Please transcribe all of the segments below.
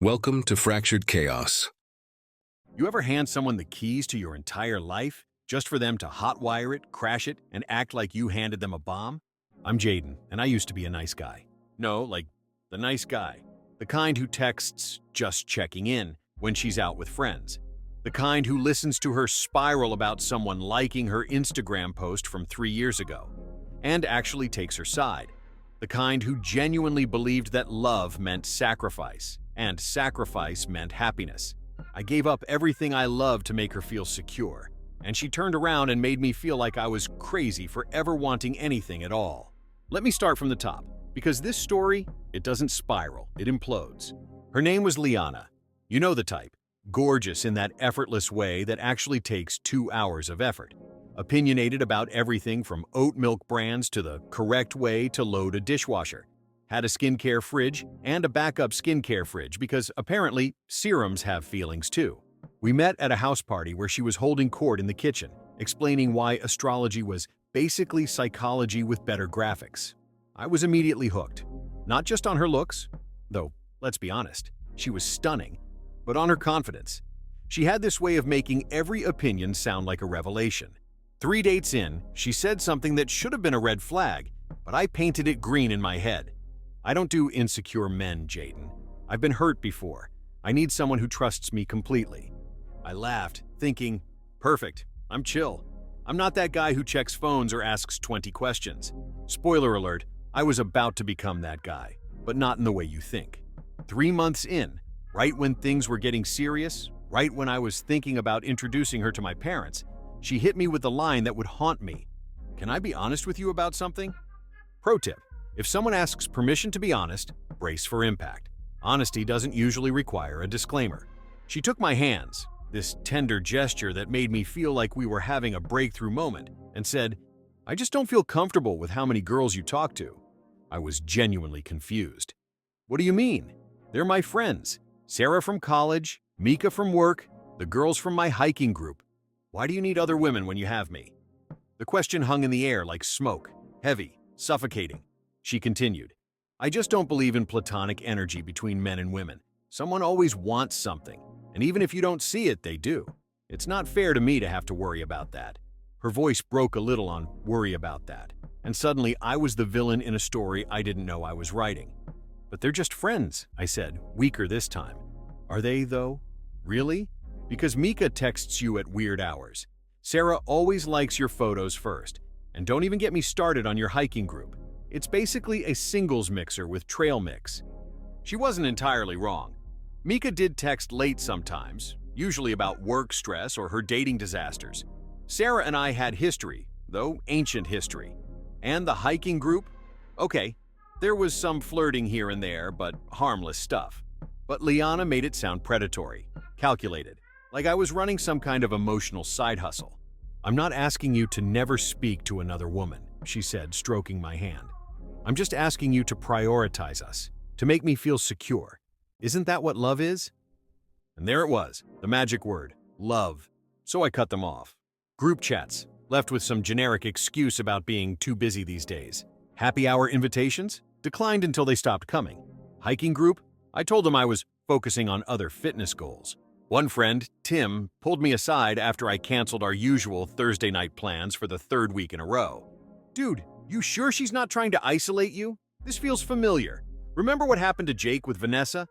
Welcome to Fractured Chaos. You ever hand someone the keys to your entire life just for them to hotwire it, crash it, and act like you handed them a bomb? I'm Jayden, and I used to be a nice guy. No, like the nice guy. The kind who texts just checking in when she's out with friends. The kind who listens to her spiral about someone liking her Instagram post from 3 years ago and actually takes her side. The kind who genuinely believed that love meant sacrifice and sacrifice meant happiness. I gave up everything I loved to make her feel secure, and she turned around and made me feel like I was crazy for ever wanting anything at all. Let me start from the top, because this story, it doesn't spiral, it implodes. Her name was Liana. You know the type. Gorgeous in that effortless way that actually takes 2 hours of effort. Opinionated about everything from oat milk brands to the correct way to load a dishwasher. Had a skincare fridge and a backup skincare fridge because apparently serums have feelings too. We met at a house party where she was holding court in the kitchen, explaining why astrology was basically psychology with better graphics. I was immediately hooked, not just on her looks, though let's be honest, she was stunning, but on her confidence. She had this way of making every opinion sound like a revelation. 3 dates in, she said something that should have been a red flag, but I painted it green in my head. I don't do insecure men, Jayden. I've been hurt before. I need someone who trusts me completely. I laughed, thinking, perfect, I'm chill. I'm not that guy who checks phones or asks 20 questions. Spoiler alert, I was about to become that guy, but not in the way you think. 3 months in, right when things were getting serious, right when I was thinking about introducing her to my parents, she hit me with the line that would haunt me. Can I be honest with you about something? Pro tip. If someone asks permission to be honest, brace for impact. Honesty doesn't usually require a disclaimer. She took my hands, this tender gesture that made me feel like we were having a breakthrough moment, and said, "I just don't feel comfortable with how many girls you talk to." I was genuinely confused. "What do you mean? They're my friends. Sarah from college, Mika from work, the girls from my hiking group. Why do you need other women when you have me?" The question hung in the air like smoke, heavy, suffocating. She continued, "I just don't believe in platonic energy between men and women. Someone always wants something, and even if you don't see it, they do. It's not fair to me to have to worry about that." Her voice broke a little on "worry about that," and suddenly I was the villain in a story I didn't know I was writing. "But they're just friends," I said, weaker this time. "Are they, though? Really? Because Mika texts you at weird hours. Sarah always likes your photos first, and don't even get me started on your hiking group. It's basically a singles mixer with trail mix." She wasn't entirely wrong. Mika did text late sometimes, usually about work stress or her dating disasters. Sarah and I had history, though ancient history. And the hiking group? Okay, there was some flirting here and there, but harmless stuff. But Liana made it sound predatory, calculated, like I was running some kind of emotional side hustle. "I'm not asking you to never speak to another woman," she said, stroking my hand. "I'm just asking you to prioritize us, to make me feel secure. Isn't that what love is?" And there it was, the magic word, love. So I cut them off. Group chats, left with some generic excuse about being too busy these days. Happy hour invitations? Declined until they stopped coming. Hiking group? I told them I was focusing on other fitness goals. One friend, Tim, pulled me aside after I canceled our usual Thursday night plans for the 3rd week in a row. "Dude, you sure she's not trying to isolate you? This feels familiar. Remember what happened to Jake with Vanessa?"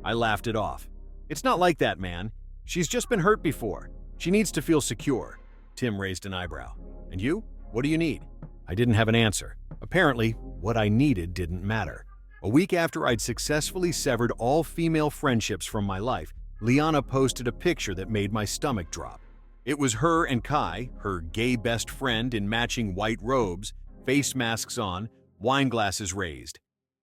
I laughed it off. "It's not like that, man. She's just been hurt before. She needs to feel secure." Tim raised an eyebrow. "And you? What do you need?" I didn't have an answer. Apparently, what I needed didn't matter. A week after I'd successfully severed all female friendships from my life, Liana posted a picture that made my stomach drop. It was her and Kai, her gay best friend in matching white robes, face masks on, wine glasses raised.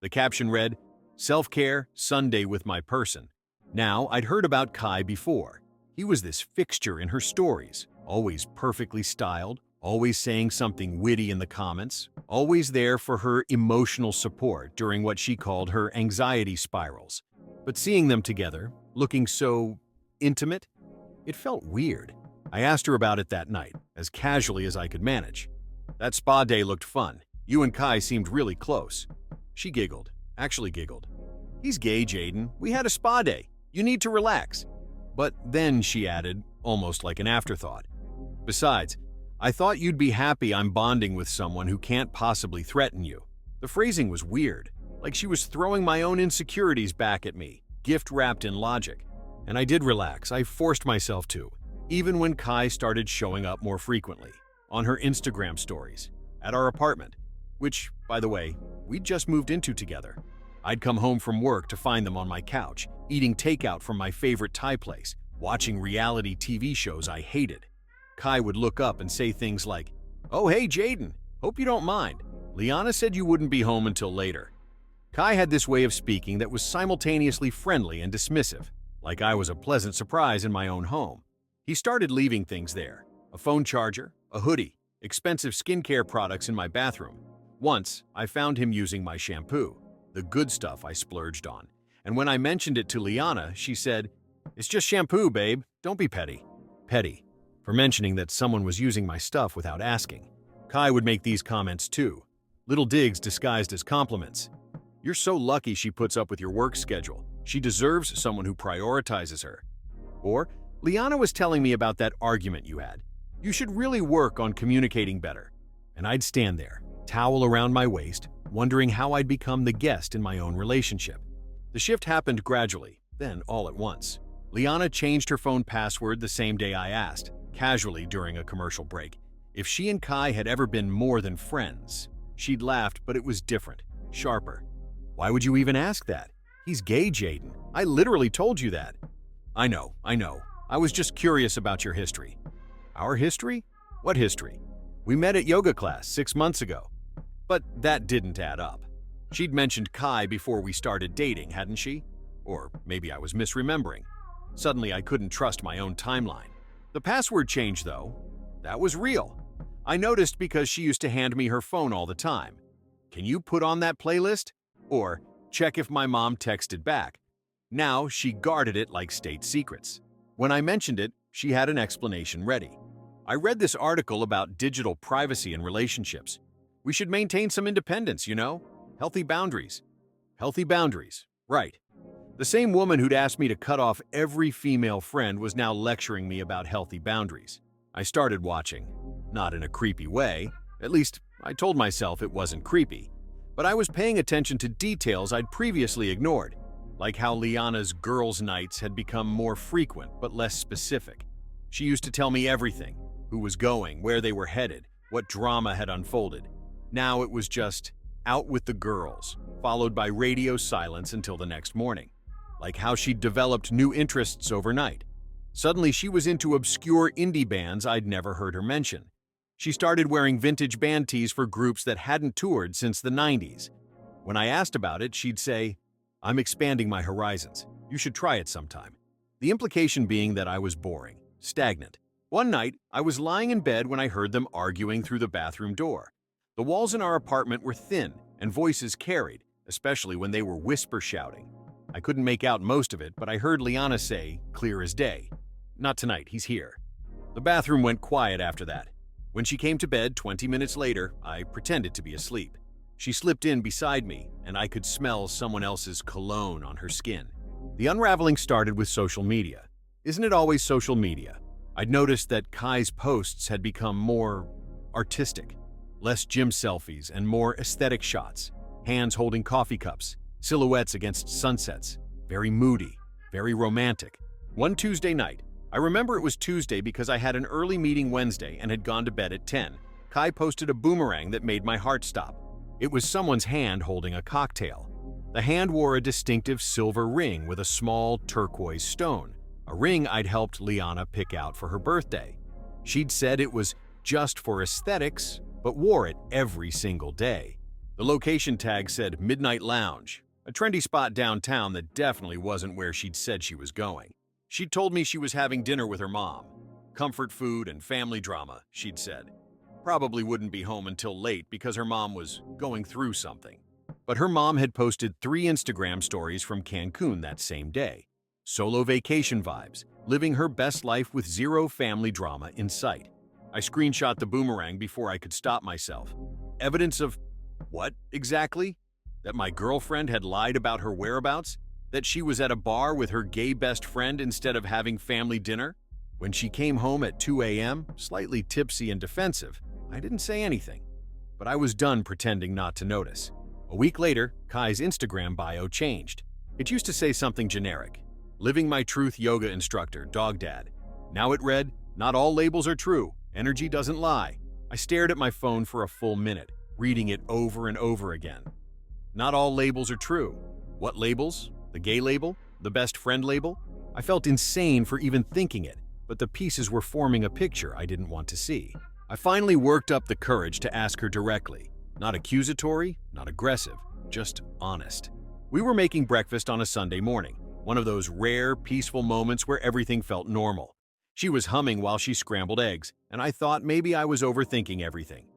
The caption read, "Self-care, Sunday with my person." Now, I'd heard about Kai before. He was this fixture in her stories, always perfectly styled, always saying something witty in the comments, always there for her emotional support during what she called her anxiety spirals. But seeing them together, looking so intimate, it felt weird. I asked her about it that night, as casually as I could manage. "That spa day looked fun. You and Kai seemed really close." She giggled, actually giggled. "He's gay, Jayden. We had a spa day. You need to relax." But then she added, almost like an afterthought, "Besides, I thought you'd be happy I'm bonding with someone who can't possibly threaten you." The phrasing was weird, like she was throwing my own insecurities back at me, gift-wrapped in logic. And I did relax. I forced myself to, even when Kai started showing up more frequently, on her Instagram stories, at our apartment, which, by the way, we'd just moved into together. I'd come home from work to find them on my couch, eating takeout from my favorite Thai place, watching reality TV shows I hated. Kai would look up and say things like, "Oh hey Jayden, hope you don't mind. Liana said you wouldn't be home until later." Kai had this way of speaking that was simultaneously friendly and dismissive, like I was a pleasant surprise in my own home. He started leaving things there: a phone charger, a hoodie, expensive skincare products in my bathroom. Once, I found him using my shampoo, the good stuff I splurged on, and when I mentioned it to Liana, she said, "It's just shampoo, babe. Don't be petty." Petty, for mentioning that someone was using my stuff without asking. Kai would make these comments too, little digs disguised as compliments. "You're so lucky she puts up with your work schedule. She deserves someone who prioritizes her." Or, "Liana was telling me about that argument you had. You should really work on communicating better." And I'd stand there, towel around my waist, wondering how I'd become the guest in my own relationship. The shift happened gradually, then all at once. Liana changed her phone password the same day I asked, casually during a commercial break, if she and Kai had ever been more than friends. She'd laughed, but it was different, sharper. "Why would you even ask that? He's gay, Jayden. I literally told you that." I know. I was just curious about your history." "Our history? What history?" "We met at yoga class 6 months ago." But that didn't add up. She'd mentioned Kai before we started dating, hadn't she? Or maybe I was misremembering. Suddenly I couldn't trust my own timeline. The password change, though, that was real. I noticed because she used to hand me her phone all the time. "Can you put on that playlist?" Or, "Check if my mom texted back." Now she guarded it like state secrets. When I mentioned it, she had an explanation ready. "I read this article about digital privacy in relationships. We should maintain some independence, you know? Healthy boundaries." Healthy boundaries, right. The same woman who'd asked me to cut off every female friend was now lecturing me about healthy boundaries. I started watching. Not in a creepy way. At least, I told myself it wasn't creepy. But I was paying attention to details I'd previously ignored, like how Liana's girls' nights had become more frequent but less specific. She used to tell me everything: who was going, where they were headed, what drama had unfolded. Now it was just out with the girls, followed by radio silence until the next morning. Like how she'd developed new interests overnight. Suddenly she was into obscure indie bands I'd never heard her mention. She started wearing vintage band tees for groups that hadn't toured since the 90s. When I asked about it, she'd say, "I'm expanding my horizons. You should try it sometime." The implication being that I was boring, stagnant. One night, I was lying in bed when I heard them arguing through the bathroom door. The walls in our apartment were thin, and voices carried, especially when they were whisper shouting. I couldn't make out most of it, but I heard Liana say, clear as day, "Not tonight, he's here." The bathroom went quiet after that. When she came to bed 20 minutes later, I pretended to be asleep. She slipped in beside me, and I could smell someone else's cologne on her skin. The unraveling started with social media. Isn't it always social media? I'd noticed that Kai's posts had become more artistic. Less gym selfies and more aesthetic shots. Hands holding coffee cups, silhouettes against sunsets. Very moody, very romantic. One Tuesday night, I remember it was Tuesday because I had an early meeting Wednesday and had gone to bed at 10. Kai posted a boomerang that made my heart stop. It was someone's hand holding a cocktail. The hand wore a distinctive silver ring with a small turquoise stone, a ring I'd helped Liana pick out for her birthday. She'd said it was just for aesthetics, but wore it every single day. The location tag said Midnight Lounge, a trendy spot downtown that definitely wasn't where she'd said she was going. She'd told me she was having dinner with her mom. Comfort food and family drama, she'd said. Probably wouldn't be home until late because her mom was going through something. But her mom had posted 3 Instagram stories from Cancun that same day. Solo vacation vibes, living her best life with zero family drama in sight. I screenshot the boomerang before I could stop myself. Evidence of what, exactly? That my girlfriend had lied about her whereabouts? That she was at a bar with her gay best friend instead of having family dinner? When she came home at 2 a.m., slightly tipsy and defensive, I didn't say anything. But I was done pretending not to notice. A week later, Kai's Instagram bio changed. It used to say something generic. Living my truth yoga instructor, dog dad. Now it read, not all labels are true. Energy doesn't lie. I stared at my phone for a full minute, reading it over and over again. Not all labels are true. What labels? The gay label? The best friend label? I felt insane for even thinking it, but the pieces were forming a picture I didn't want to see. I finally worked up the courage to ask her directly. Not accusatory, not aggressive, just honest. We were making breakfast on a Sunday morning, one of those rare, peaceful moments where everything felt normal. She was humming while she scrambled eggs, and I thought maybe I was overthinking everything.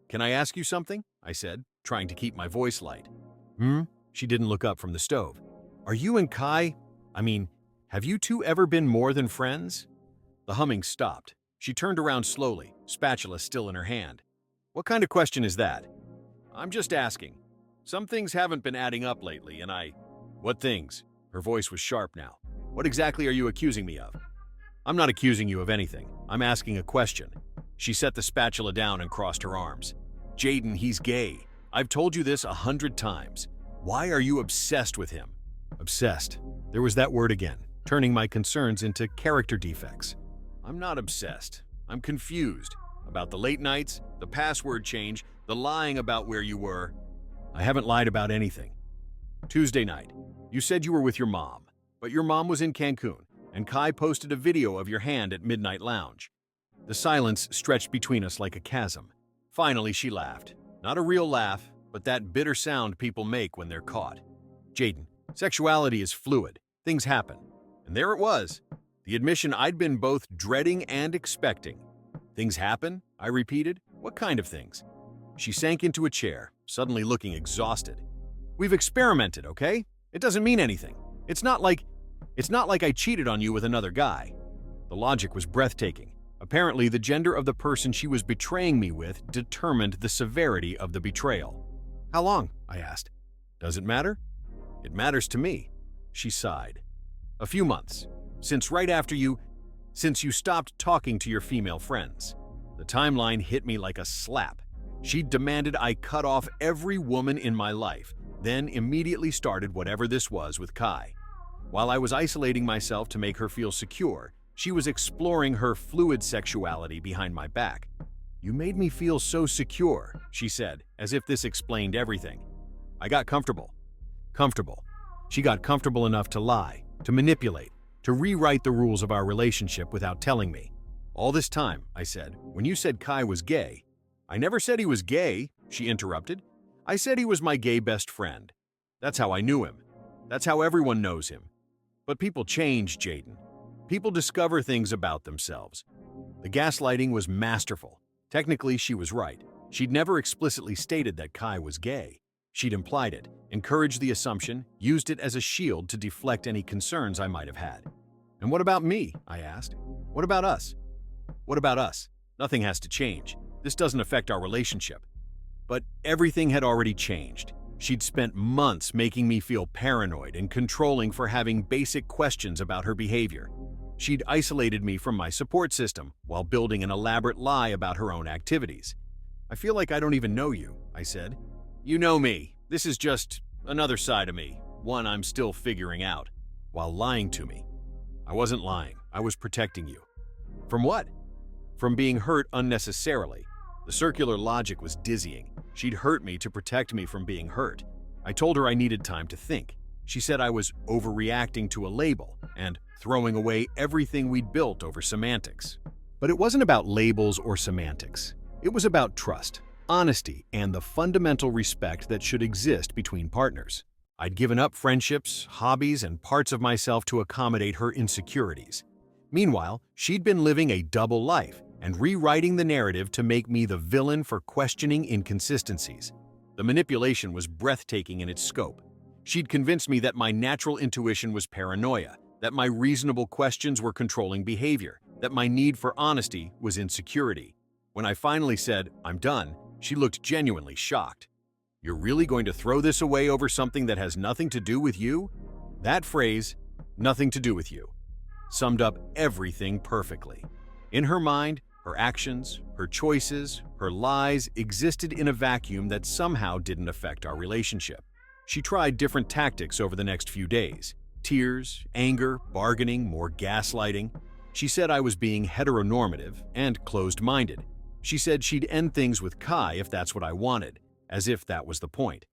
"Can I ask you something?" I said, trying to keep my voice light. She didn't look up from the stove. "Are you and Kai, have you two ever been more than friends?" The humming stopped. She turned around slowly, spatula still in her hand. "What kind of question is that?" "I'm just asking. Some things haven't been adding up lately, and What things?" Her voice was sharp now. "What exactly are you accusing me of?" "I'm not accusing you of anything. I'm asking a question." She set the spatula down and crossed her arms. "Jayden, he's gay. I've told you this 100 times. Why are you obsessed with him?" Obsessed. There was that word again, turning my concerns into character defects. "I'm not obsessed. I'm confused. About the late nights, the password change, the lying about where you were." "I haven't lied about anything." "Tuesday night, you said you were with your mom, but your mom was in Cancun, and Kai posted a video of your hand at Midnight Lounge." The silence stretched between us like a chasm. Finally, she laughed. Not a real laugh, but that bitter sound people make when they're caught. "Jayden, sexuality is fluid. Things happen." And there it was, the admission I'd been both dreading and expecting. "Things happen?" I repeated. "What kind of things?" She sank into a chair, suddenly looking exhausted. "We've experimented, okay? It doesn't mean anything. It's not like I cheated on you with another guy." The logic was breathtaking. Apparently, the gender of the person she was betraying me with determined the severity of the betrayal. "How long?" I asked. "Does it matter?" "It matters to me." She sighed. "A few months. Since you stopped talking to your female friends." The timeline hit me like a slap. She demanded I cut off every woman in my life, then immediately started whatever this was with Kai. While I was isolating myself to make her feel secure, she was exploring her fluid sexuality behind my back. "You made me feel so secure," she said, as if this explained everything. I got comfortable. Comfortable. She got comfortable enough to lie, to manipulate, to rewrite the rules of our relationship without telling me. "All this time," I said, "when you said Kai was gay." "I never said he was gay," she interrupted. "I said he was my gay best friend. That's how I knew him. That's how everyone knows him. But people change, Jayden. People discover things about themselves." The gaslighting was masterful. Technically, she was right. She'd never explicitly stated that Kai was gay. She'd implied it, encouraged the assumption, used it as a shield to deflect any concerns I might have had. "And what about me?" I asked. "What about us?" "What about us? Nothing has to change. This doesn't affect our relationship." But everything had already changed. She'd spent months making me feel paranoid and controlling for having basic questions about her behavior. She'd isolated me from my support system while building an elaborate lie about her own activities. "I feel like I don't even know you," I said. "You know me. This is just another side of me, one I'm still figuring out," while lying to me. I wasn't lying. I was protecting you. From what? From being hurt unnecessarily. The circular logic was dizzying. She'd hurt me to protect me from being hurt. I told her I needed time to think. She said I was overreacting to a label and throwing away everything we'd built over semantics. But it wasn't about labels or semantics. It was about trust, honesty, and the fundamental respect that should exist between partners. I'd given up friendships, hobbies, and parts of myself to accommodate her insecurities. Meanwhile, she'd been living a double life and rewriting the narrative to make me the villain for questioning inconsistencies. The manipulation was breathtaking in its scope. She'd convinced me that my natural intuition was paranoia, that my reasonable questions were controlling behavior, that my need for honesty was insecurity. When I finally said, "I'm done," she looked genuinely shocked. You're really going to throw this away over something that has nothing to do with you? That phrase, nothing to do with you, summed up everything perfectly. In her mind, her actions, her choices, her lies existed in a vacuum that somehow didn't affect our relationship. She tried different tactics over the next few days. Tears, anger, bargaining, more gaslighting. She said I was being heteronormative and closed-minded. She said she'd end things with Kai if that's what I wanted, as if that was the point.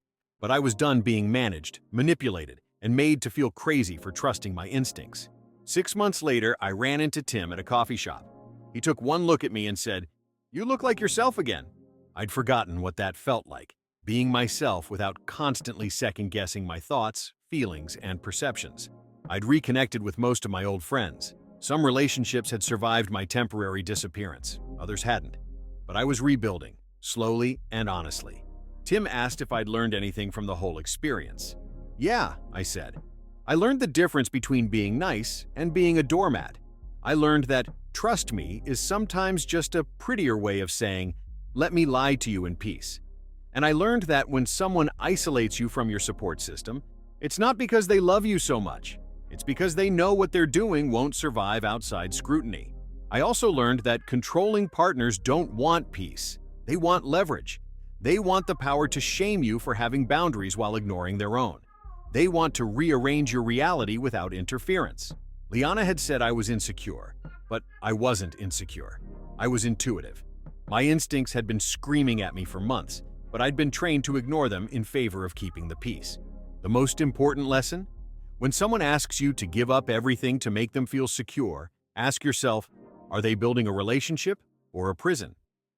But I was done being managed, manipulated, and made to feel crazy for trusting my instincts. 6 months later, I ran into Tim at a coffee shop. He took one look at me and said, "You look like yourself again." I'd forgotten what that felt like, being myself without constantly second-guessing my thoughts, feelings, and perceptions. I'd reconnected with most of my old friends. Some relationships had survived my temporary disappearance, others hadn't. But I was rebuilding, slowly and honestly. Tim asked if I'd learned anything from the whole experience. "Yeah," I said. "I learned the difference between being nice and being a doormat. I learned that trust me is sometimes just a prettier way of saying, let me lie to you in peace. And I learned that when someone isolates you from your support system, it's not because they love you so much. It's because they know what they're doing won't survive outside scrutiny. I also learned that controlling partners don't want peace. They want leverage. They want the power to shame you for having boundaries while ignoring their own. They want to rearrange your reality without interference." Liana had said I was insecure, but I wasn't insecure. I was intuitive. My instincts had been screaming at me for months, but I'd been trained to ignore them in favor of keeping the peace. The most important lesson? When someone asks you to give up everything to make them feel secure, ask yourself, are they building a relationship or a prison?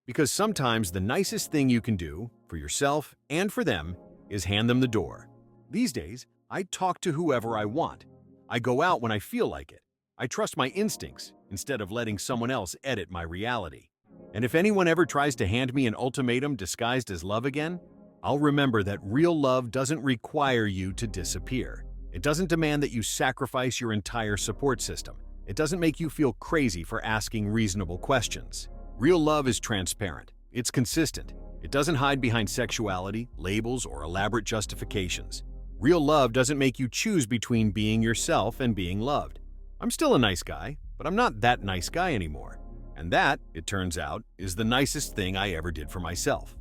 Because sometimes the nicest thing you can do, for yourself and for them, is hand them the door. These days, I talk to whoever I want. I go out when I feel like it. I trust my instincts instead of letting someone else edit my reality. And if anyone ever tries to hand me an ultimatum disguised as love again, I'll remember that real love doesn't require you to disappear. It doesn't demand that you sacrifice your entire support system. It doesn't make you feel crazy for asking reasonable questions. Real love is transparent. It's consistent. It doesn't hide behind sexuality, labels, or elaborate justifications. Real love doesn't make you choose between being yourself and being loved. I'm still a nice guy, but I'm not that nice guy anymore. And that, it turns out, is the nicest thing I ever did for myself.